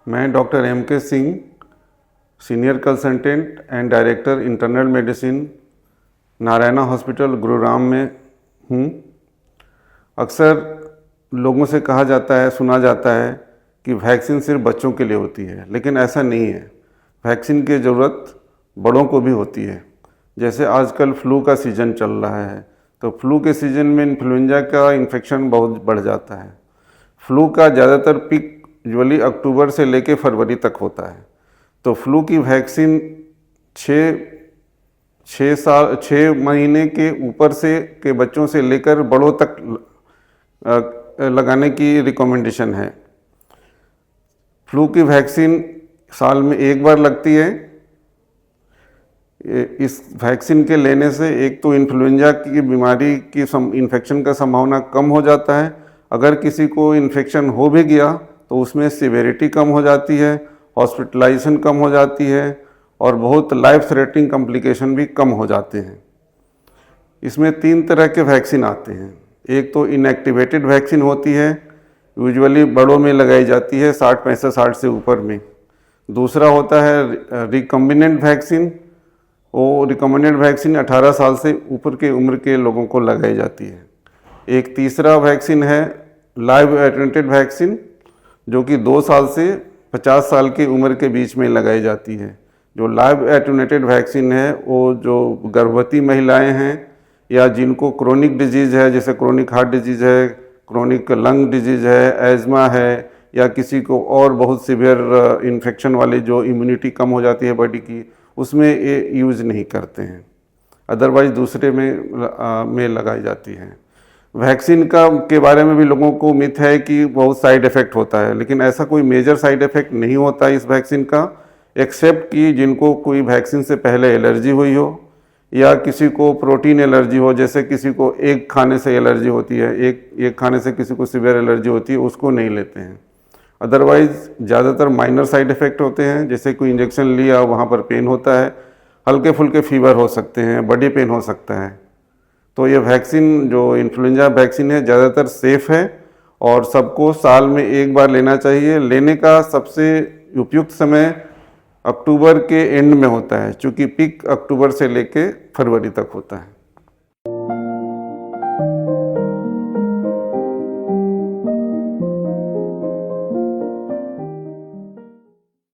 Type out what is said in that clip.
मैं doctor M.K. Singh, senior consultant and director internal medicine, Narayana hospital Gurugram में हूँ। अक्सर लोगों से कहा जाता है, सुना जाता है कि वैक्सीन सिर्फ बच्चों के लिए होती है, लेकिन ऐसा नहीं है। वैक्सीन की ज़रूरत बड़ों को भी होती है। जैसे आजकल फ्लू का सीज़न चल रहा है, तो फ्लू के सीज़न में इन्फ्लुएंजा का इन्फेक्शन बहुत बढ़ जाता है। फ्लू का ज़्यादातर पीक यूजुअली अक्टूबर से लेकर फरवरी तक होता है। तो फ्लू की वैक्सीन 6 महीने के ऊपर से के बच्चों से लेकर बड़ों तक लगाने की रिकमेंडेशन है। फ्लू की वैक्सीन साल में एक बार लगती है। इस वैक्सीन के लेने से एक तो इन्फ्लुएंजा की बीमारी की इन्फेक्शन का संभावना कम हो जाता है। अगर किसी को इन्फेक्शन हो भी गया तो उसमें सिवियरिटी कम हो जाती है, हॉस्पिटलाइजेशन कम हो जाती है और बहुत लाइफ थ्रेटनिंग कॉम्प्लिकेशन भी कम हो जाते हैं। इसमें 3 तरह के वैक्सीन आते हैं। एक तो इनएक्टिवेटेड वैक्सीन होती है, यूजुअली बड़ों में लगाई जाती है 60 से ऊपर में। दूसरा होता है रिकम्बिनेंट वैक्सीन। वो रिकम्बिनेंट वैक्सीन 18 साल से ऊपर के उम्र के लोगों को लगाई जाती है। एक तीसरा वैक्सीन है लाइव एटेन्यूएटेड वैक्सीन, जो कि 2 साल से 50 साल की उम्र के बीच में लगाई जाती है। जो लाइव एटेन्यूएटेड वैक्सीन है वो जो गर्भवती महिलाएं हैं या जिनको क्रोनिक डिजीज़ है, जैसे क्रोनिक हार्ट डिजीज़ है, क्रोनिक लंग डिजीज़ है, एज़मा है, या किसी को और बहुत सीवियर इन्फेक्शन वाली जो इम्यूनिटी कम हो जाती है बॉडी की, उसमें ये यूज़ नहीं करते हैं। अदरवाइज दूसरे में लगाई जाती है। वैक्सीन के बारे में भी लोगों को मिथ है कि बहुत साइड इफ़ेक्ट होता है, लेकिन ऐसा कोई मेजर साइड इफ़ेक्ट नहीं होता इस वैक्सीन का, एक्सेप्ट कि जिनको कोई वैक्सीन से पहले एलर्जी हुई हो या किसी को प्रोटीन एलर्जी हो। जैसे किसी को एग खाने से एलर्जी होती है, एग खाने से किसी को सीवियर एलर्जी होती है, उसको नहीं लेते हैं। अदरवाइज़ ज़्यादातर माइनर साइड इफ़ेक्ट होते हैं, जैसे कोई इंजेक्शन लिया वहाँ पर पेन होता है, हल्के फुल्के फीवर हो सकते हैं, बॉडी पेन हो सकता है। तो ये वैक्सीन जो इन्फ्लुएंजा वैक्सीन है ज़्यादातर सेफ़ है और सबको साल में एक बार लेना चाहिए। लेने का सबसे उपयुक्त समय अक्टूबर के एंड में होता है, चूँकि पीक अक्टूबर से लेके फरवरी तक होता है।